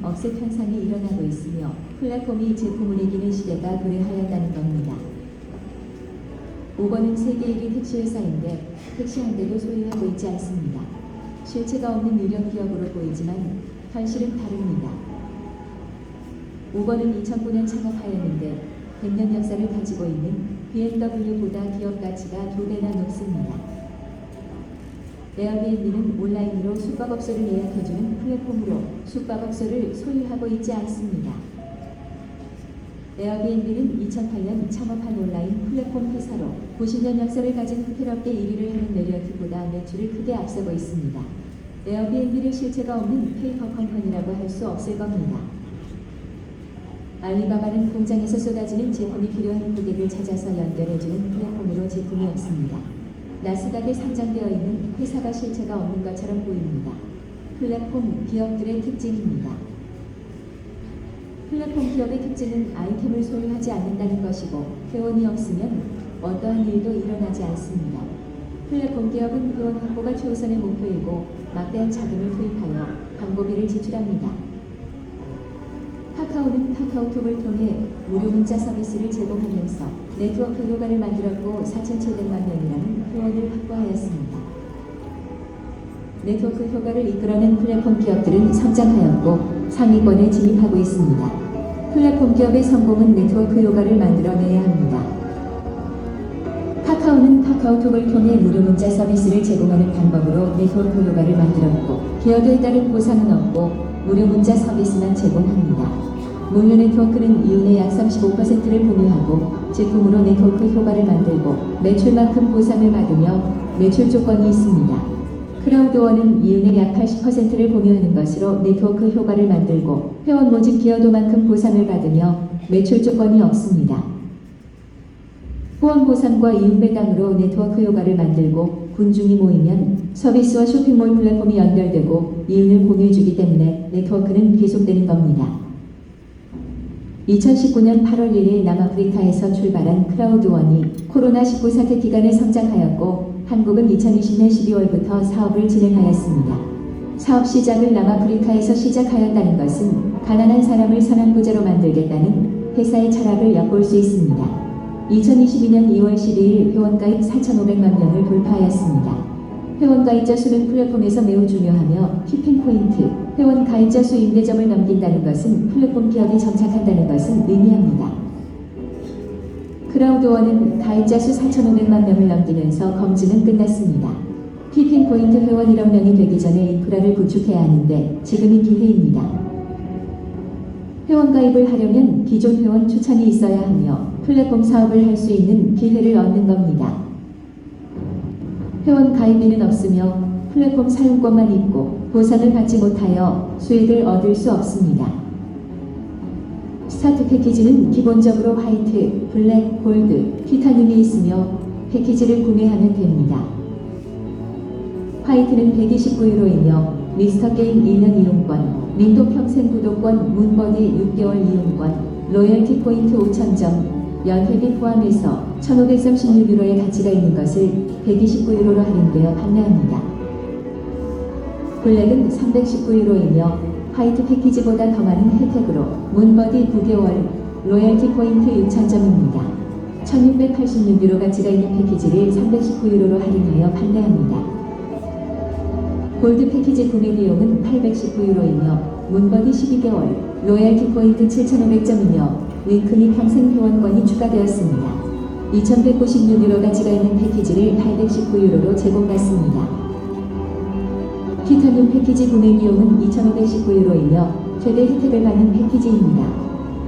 억셉 현상이 일어나고 있으며 플랫폼이 제품을 이기는 시대가 도래하였다는 겁니다. 5번은 세계 1위 택시회사인데 택시 한 대도 소유하고 있지 않습니다. 실체가 없는 유력 기업으로 보이지만 현실은 다릅니다. 5번은 2009년 창업하였는데 100년 역사를 가지고 있는 BMW보다 기업 가치가 2배나 높습니다. 에어비앤비는 온라인으로 숙박업소를 예약해주는 플랫폼으로 숙박업소를 소유하고 있지 않습니다. 에어비앤비는 2008년 창업한 온라인 플랫폼 회사로 90년 역사를 가진 호텔업계 1위를 하는 메리어트보다 매출을 크게 앞서고 있습니다. 에어비앤비를 실체가 없는 페이퍼 컴퍼니라고 할 수 없을 겁니다. 알리바바는 공장에서 쏟아지는 제품이 필요한 고객을 찾아서 연결해주는 플랫폼으로 제품이 없습니다. 나스닥에 상장되어 있는 회사가 실체가 없는 것처럼 보입니다. 플랫폼 기업들의 특징입니다. 플랫폼 기업의 특징은 아이템을 소유하지 않는다는 것이고 회원이 없으면 어떠한 일도 일어나지 않습니다. 플랫폼 기업은 회원 확보가 최우선의 목표이고 막대한 자금을 투입하여 광고비를 지출합니다. 카카오는 카카오톡을 통해 무료 문자 서비스를 제공하면서 네트워크 효과를 만들었고 4,700만 명이라는 회원을 확보하였습니다. 네트워크 효과를 이끌어낸 플랫폼 기업들은 성장하였고 상위권에 진입하고 있습니다. 플랫폼 기업의 성공은 네트워크 효과를 만들어내야 합니다. 카카오는 카카오톡을 통해 무료 문자 서비스를 제공하는 방법으로 네트워크 효과를 만들었고 기여도에 따른 보상은 없고 무료 문자 서비스만 제공합니다. 문유 네트워크는 이윤의 약 35%를 보유하고 제품으로 네트워크 효과를 만들고 매출만큼 보상을 받으며 매출 조건이 있습니다. 크라우드원은 이윤의 약 80%를 보유하는 것으로 네트워크 효과를 만들고 회원 모집 기여도만큼 보상을 받으며 매출 조건이 없습니다. 후원 보상과 이윤 배당으로 네트워크 효과를 만들고 군중이 모이면 서비스와 쇼핑몰 플랫폼이 연결되고 이윤을 공유해주기 때문에 네트워크는 계속되는 겁니다. 2019년 8월 1일 남아프리카에서 출발한 크라우드원이 코로나19 사태 기간에 성장하였고 한국은 2020년 12월부터 사업을 진행하였습니다. 사업 시작을 남아프리카에서 시작하였다는 것은 가난한 사람을 선한부자로 만들겠다는 회사의 철학을 엿볼 수 있습니다. 2022년 2월 12일 회원가입 4,500만 명을 돌파하였습니다. 회원 가입자 수는 플랫폼에서 매우 중요하며 키핑포인트, 회원 가입자 수 임대점을 넘긴다는 것은 플랫폼 기업이 정착한다는 것을 의미합니다. 크라우드원은 가입자 수 4,500만 명을 넘기면서 검증은 끝났습니다. 키핑포인트 회원 1억 명이 되기 전에 인프라를 구축해야 하는데 지금이 기회입니다. 회원 가입을 하려면 기존 회원 추천이 있어야 하며 플랫폼 사업을 할 수 있는 기회를 얻는 겁니다. 회원 가입비는 없으며 플랫폼 사용권만 있고 보상을 받지 못하여 수익을 얻을 수 없습니다. 스타트 패키지는 기본적으로 화이트, 블랙, 골드, 티타늄이 있으며 패키지를 구매하면 됩니다. 화이트는 129유로이며 미스터 게임 1년 이용권, 닌도 평생 구독권, 문버디 6개월 이용권, 로열티 포인트 5,000점, 연회비 포함해서 1,536유로의 가치가 있는 것을 129유로로 할인되어 판매합니다. 블랙은 319유로이며 화이트 패키지보다 더 많은 혜택으로 문버디 9개월, 로열티 포인트 6,000점입니다. 1,686유로 가치가 있는 패키지를 319유로로 할인하여 판매합니다. 골드 패키지 구매 비용은 819유로이며 문버디 12개월, 로열티 포인트 7,500점이며 링크 및 평생 회원권이 추가되었습니다. 2,196유로 가치가 있는 패키지를 819유로로 제공받습니다. 티타늄 패키지 구매 비용은 2,519유로이며 최대 혜택을 받는 패키지입니다.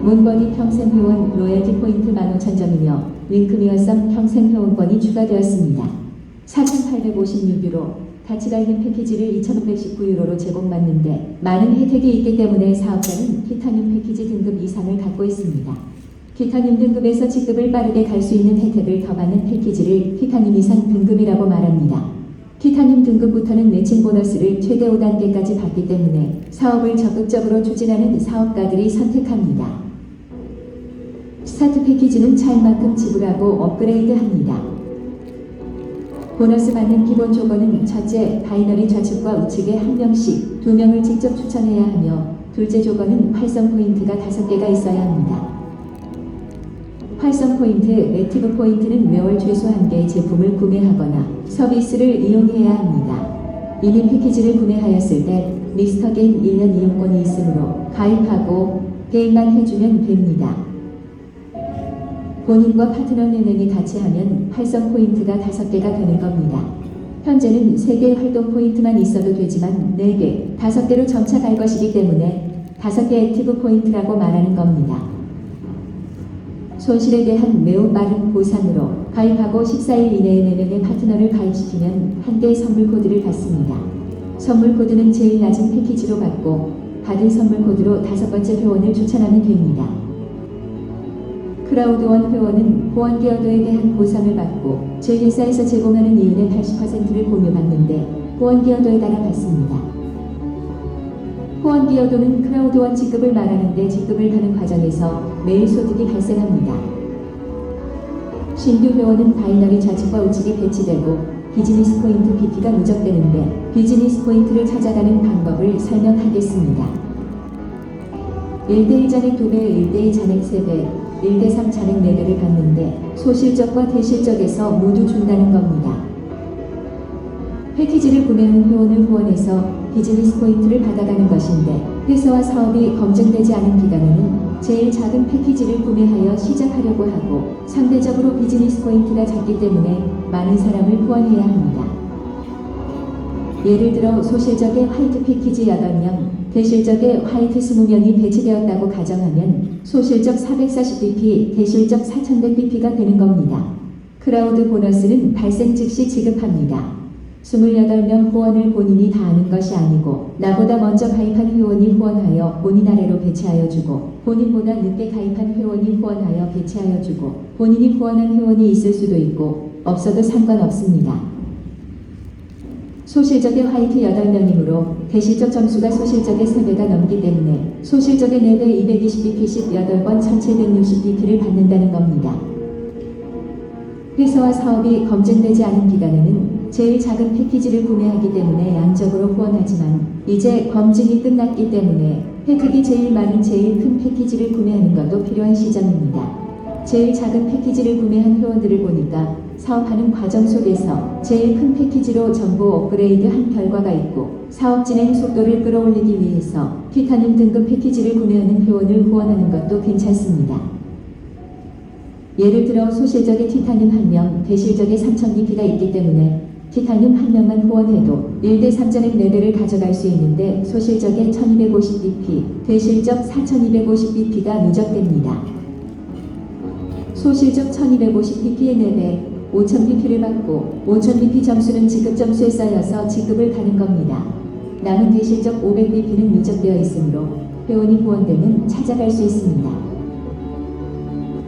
문버디 평생 회원 로열티 포인트 15,000점이며 링크 미어썸 평생 회원권이 추가되었습니다. 4,856유로 가치가 있는 패키지를 2,519유로로 제공받는데 많은 혜택이 있기 때문에 사업자는 티타늄 패키지 등급 이상을 갖고 있습니다. 티타늄 등급에서 직급을 빠르게 갈 수 있는 혜택을 더 받는 패키지를 티타늄 이상 등급이라고 말합니다. 티타늄 등급부터는 매칭 보너스를 최대 5단계까지 받기 때문에 사업을 적극적으로 추진하는 사업가들이 선택합니다. 스타트 패키지는 차인만큼 지불하고 업그레이드합니다. 보너스 받는 기본 조건은 첫째, 바이너리 좌측과 우측에 한 명씩 2명을 직접 추천해야 하며 둘째 조건은 활성 포인트가 5개가 있어야 합니다. 활성 포인트, 액티브 포인트는 매월 최소 1개의 제품을 구매하거나 서비스를 이용해야 합니다. 이미 패키지를 구매하였을 때 미스터 게임 1년 이용권이 있으므로 가입하고 게임만 해주면 됩니다. 본인과 파트너 4명이 같이 하면 활성 포인트가 5개가 되는 겁니다. 현재는 3개의 활동 포인트만 있어도 되지만 4개, 5개로 점차 갈 것이기 때문에 5개 액티브 포인트라고 말하는 겁니다. 손실에 대한 매우 빠른 보상으로 가입하고 14일 이내에 4명의 파트너를 가입시키면 1개의 선물 코드를 받습니다. 선물 코드는 제일 낮은 패키지로 받고 받은 선물 코드로 5번째 회원을 추천하면 됩니다. 크라우드원 회원은 보안 기여도에 대한 보상을 받고 저희 회사에서 제공하는 이윤의 80%를 공유받는데 보안 기여도에 따라 받습니다. 보안 기여도는 크라우드원 직급을 말하는데 직급을 가는 과정에서 매일 소득이 발생합니다. 신규 회원은 바이너리 좌측과 우측에 배치되고 비즈니스 포인트 BP가 누적되는데 비즈니스 포인트를 찾아가는 방법을 설명하겠습니다. 1대1 잔액 2배, 1대2 잔액 3배, 1대3 잔액 4배를 받는데 소실적과 대실적에서 모두 준다는 겁니다. 패키지를 구매한 회원을 후원해서 비즈니스 포인트를 받아가는 것인데 회사와 사업이 검증되지 않은 기간에는 제일 작은 패키지를 구매하여 시작하려고 하고 상대적으로 비즈니스 포인트가 작기 때문에 많은 사람을 후원해야 합니다. 예를 들어 소실적의 화이트 패키지 8명, 대실적의 화이트 20명이 배치되었다고 가정하면 소실적 440bp, 대실적 4100bp가 되는 겁니다. 크라우드 보너스는 발생 즉시 지급합니다. 28명 후원을 본인이 다 하는 것이 아니고 나보다 먼저 가입한 회원이 후원하여 본인 아래로 배치하여 주고 본인보다 늦게 가입한 회원이 후원하여 배치하여 주고 본인이 후원한 회원이 있을 수도 있고 없어도 상관없습니다. 소실적의 화이트 8명이므로 대실적 점수가 소실적의 3배가 넘기 때문에 소실적의 4배 220bp씩 8번 1760bp를 받는다는 겁니다. 회사와 사업이 검증되지 않은 기간에는 제일 작은 패키지를 구매하기 때문에 양적으로 후원하지만 이제 검증이 끝났기 때문에 혜택이 제일 많은 제일 큰 패키지를 구매하는 것도 필요한 시점입니다. 제일 작은 패키지를 구매한 회원들을 보니까 사업하는 과정 속에서 제일 큰 패키지로 전부 업그레이드한 결과가 있고 사업 진행 속도를 끌어올리기 위해서 티타늄 등급 패키지를 구매하는 회원을 후원하는 것도 괜찮습니다. 예를 들어 소실적의 티타늄 1명, 대실적의 3000bp가 있기 때문에 티타늄 1명만 후원해도 1대3 잔액 4배를 가져갈 수 있는데 소실적의 1250bp, 대실적 4250bp가 누적됩니다. 소실적 1250bp의 4배, 5000bp를 받고 5000bp 점수는 지급 점수에 쌓여서 지급을 가는 겁니다. 남은 대실적 500bp는 누적되어 있으므로 회원이 후원되면 찾아갈 수 있습니다.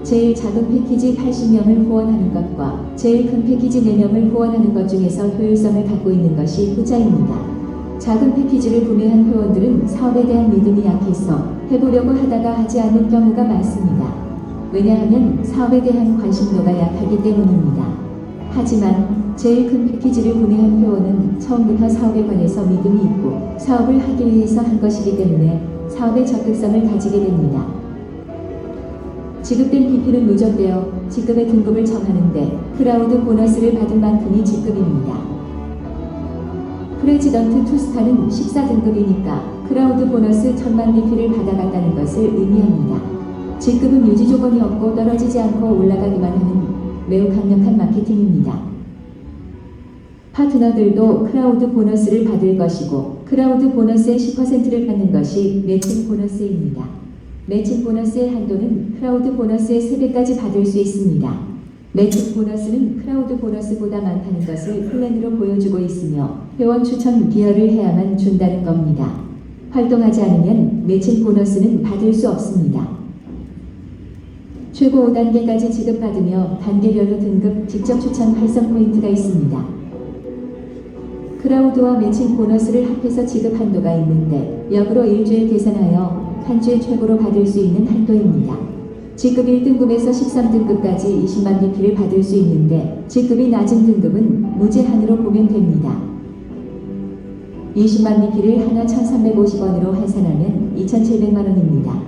제일 작은 패키지 80명을 후원하는 것과 제일 큰 패키지 4명을 후원하는 것 중에서 효율성을 갖고 있는 것이 후자입니다. 작은 패키지를 구매한 회원들은 사업에 대한 믿음이 약해서 해보려고 하다가 하지 않는 경우가 많습니다. 왜냐하면 사업에 대한 관심도가 약하기 때문입니다. 하지만 제일 큰 패키지를 구매한 회원은 처음부터 사업에 관해서 믿음이 있고 사업을 하기 위해서 한 것이기 때문에 사업의 적극성을 가지게 됩니다. 지급된 BP는 누적되어 직급의 등급을 정하는데 크라우드 보너스를 받은 만큼이 직급입니다. 프레지던트 투스타는 14등급이니까 크라우드 보너스 1000만 BP를 받아갔다는 것을 의미합니다. 직급은 유지 조건이 없고 떨어지지 않고 올라가기만 하는 매우 강력한 마케팅입니다. 파트너들도 크라우드 보너스를 받을 것이고 크라우드 보너스의 10%를 받는 것이 매칭 보너스입니다. 매칭 보너스의 한도는 크라우드 보너스의 3배까지 받을 수 있습니다. 매칭 보너스는 크라우드 보너스보다 많다는 것을 플랜으로 보여주고 있으며 회원 추천 기여를 해야만 준다는 겁니다. 활동하지 않으면 매칭 보너스는 받을 수 없습니다. 최고 5단계까지 지급받으며 단계별로 등급 직접 추천 활성 포인트가 있습니다. 크라우드와 매칭 보너스를 합해서 지급 한도가 있는데 역으로 일주일 계산하여 한 주에 최고로 받을 수 있는 한도입니다. 직급 1등급에서 13등급까지 20만 DP를 받을 수 있는데 직급이 낮은 등급은 무제한으로 보면 됩니다. 20만 DP를 하나 1,350원으로 환산하면 2,700만 원입니다.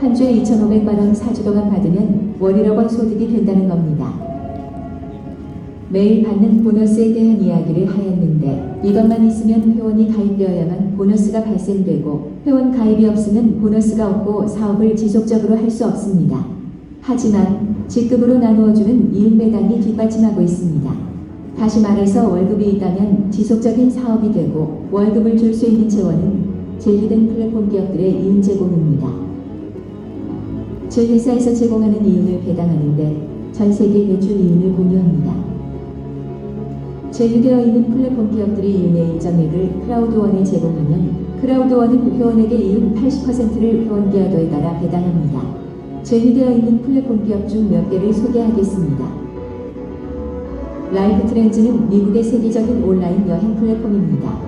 한 주에 2,500만 원 4주 동안 받으면 월 1억 원 소득이 된다는 겁니다. 매일 받는 보너스에 대한 이야기를 하였는데 이것만 있으면 회원이 가입되어야만 보너스가 발생되고 회원 가입이 없으면 보너스가 없고 사업을 지속적으로 할 수 없습니다. 하지만 직급으로 나누어주는 이윤배당이 뒷받침하고 있습니다. 다시 말해서 월급이 있다면 지속적인 사업이 되고 월급을 줄 수 있는 재원은 제휴된 플랫폼 기업들의 이윤 제공입니다. 제 회사에서 제공하는 이윤을 배당하는데 전 세계 매출 이윤을 공유합니다. 제휴되어 있는 플랫폼 기업들이 이윤의 일정액을 크라우드원에 제공하면 크라우드원은 회원에게 이윤 80%를 회원 기여도에 따라 배당합니다. 제휴되어 있는 플랫폼 기업 중 몇 개를 소개하겠습니다. 라이프 트렌즈는 미국의 세계적인 온라인 여행 플랫폼입니다.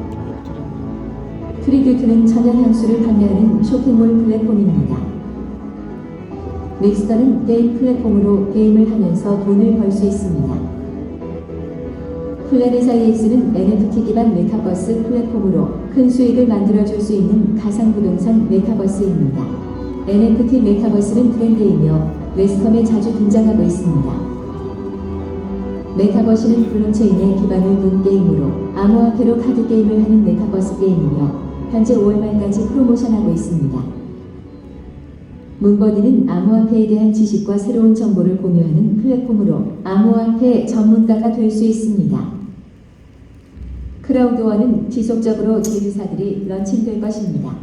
프리뷰트는 천연 향수를 판매하는 쇼핑몰 플랫폼입니다. 믹스터는 게임 플랫폼으로 게임을 하면서 돈을 벌 수 있습니다. 플래닛 IX는 NFT 기반 메타버스 플랫폼으로 큰 수익을 만들어줄 수 있는 가상부동산 메타버스입니다. NFT 메타버스는 트렌드이며 매스컴에 자주 등장하고 있습니다. 메타버스는 블록체인에 기반을 둔 게임으로 암호화폐로 카드 게임을 하는 메타버스 게임이며 현재 5월 말까지 프로모션하고 있습니다. 문버디는 암호화폐에 대한 지식과 새로운 정보를 공유하는 플랫폼으로 암호화폐 전문가가 될 수 있습니다. 크라우드원은 지속적으로 제휴사들이 런칭될 것입니다.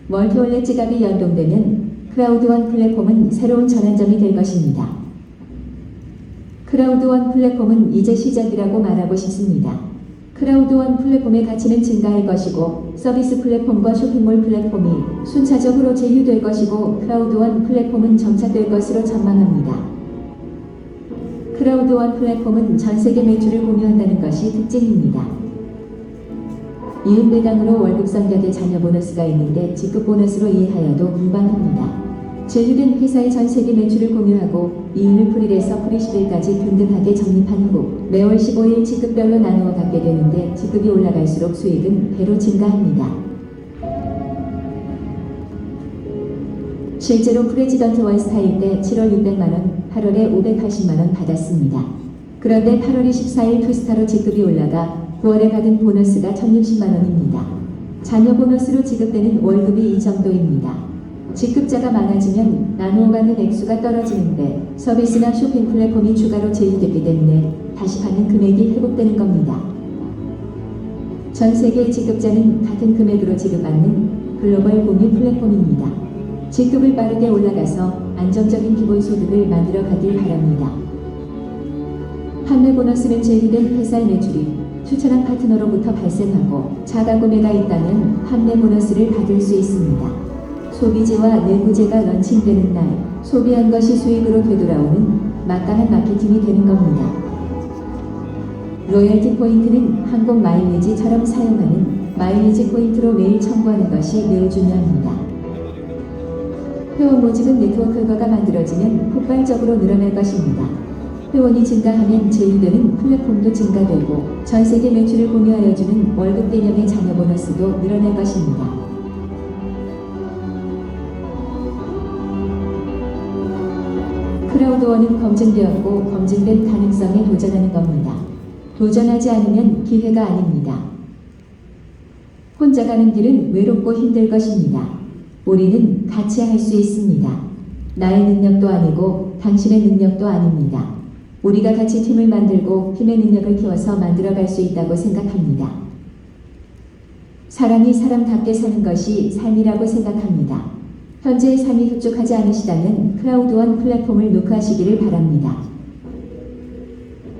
멀티월렛 지갑이 연동되면 크라우드원 플랫폼은 새로운 전환점이 될 것입니다. 크라우드원 플랫폼은 이제 시작이라고 말하고 싶습니다. 크라우드원 플랫폼의 가치는 증가할 것이고 서비스 플랫폼과 쇼핑몰 플랫폼이 순차적으로 제휴될 것이고 크라우드원 플랫폼은 정착될 것으로 전망합니다. 크라우드원 플랫폼은 전세계 매출을 공유한다는 것이 특징입니다. 이윤배당으로 월급 성격의 자녀 보너스가 있는데 직급 보너스로 이해하여도 무방합니다. 제휴된 회사의 전세계 매출을 공유하고 이윤을 풀이해서 프리시딜까지 든든하게 적립한 후 매월 15일 직급별로 나누어 갖게 되는데 직급이 올라갈수록 수익은 배로 증가합니다. 실제로 프레지던트 원스타일 때 7월 600만원, 8월에 580만원 받았습니다. 그런데 8월 24일 투스타로 직급이 올라가 9월에 받은 보너스가 1060만원입니다. 자녀 보너스로 지급되는 월급이 이 정도입니다. 직급자가 많아지면 나누어 받는 액수가 떨어지는데 서비스나 쇼핑 플랫폼이 추가로 제휴되기 때문에 다시 받는 금액이 회복되는 겁니다. 전 세계의 직급자는 같은 금액으로 지급받는 글로벌 공유 플랫폼입니다. 직급을 빠르게 올라가서 안정적인 기본소득을 만들어 가길 바랍니다. 판매 보너스는 제휴된 회사의 매출이 추천한 파트너로부터 발생하고 자가 구매가 있다면 판매 보너스를 받을 수 있습니다. 소비재와 내구재가 런칭되는 날 소비한 것이 수익으로 되돌아오는 막강한 마케팅이 되는 겁니다. 로열티 포인트는 항공 마일리지처럼 사용하는 마일리지 포인트로 매일 청구하는 것이 매우 중요합니다. 회원 모집은 네트워크가 만들어지면 폭발적으로 늘어날 것입니다. 회원이 증가하면 제휴되는 플랫폼도 증가되고 전세계 매출을 공유하여주는 월급 개념의 자녀 보너스도 늘어날 것입니다. 크라우드원은 검증되었고 검증된 가능성에 도전하는 겁니다. 도전하지 않으면 기회가 아닙니다. 혼자 가는 길은 외롭고 힘들 것입니다. 우리는 같이 할 수 있습니다. 나의 능력도 아니고 당신의 능력도 아닙니다. 우리가 같이 팀을 만들고 팀의 능력을 키워서 만들어갈 수 있다고 생각합니다. 사람이 사람답게 사는 것이 삶이라고 생각합니다. 현재의 삶이 흡족하지 않으시다면 크라우드원 플랫폼을 노크하시기를 바랍니다.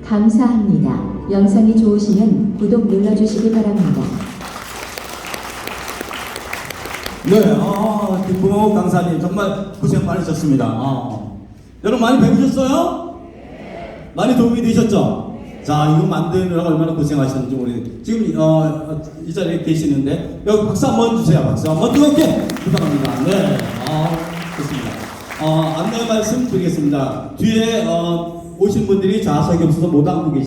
감사합니다. 영상이 좋으시면 구독 눌러주시기 바랍니다. 네, 김부모 강사님 정말 고생 많으셨습니다. 여러분 많이 배우셨어요? 많이 도움이 되셨죠? 자, 이거 만드느라고 얼마나 고생하셨는지 우리 지금 이 자리에 계시는데 여기 박수 한번 주세요. 박수 한번 뜨겁게 부탁합니다. 네, 좋습니다. 안내 말씀 드리겠습니다. 뒤에 오신 분들이 좌석이 없어서 못 앉고 계십니다.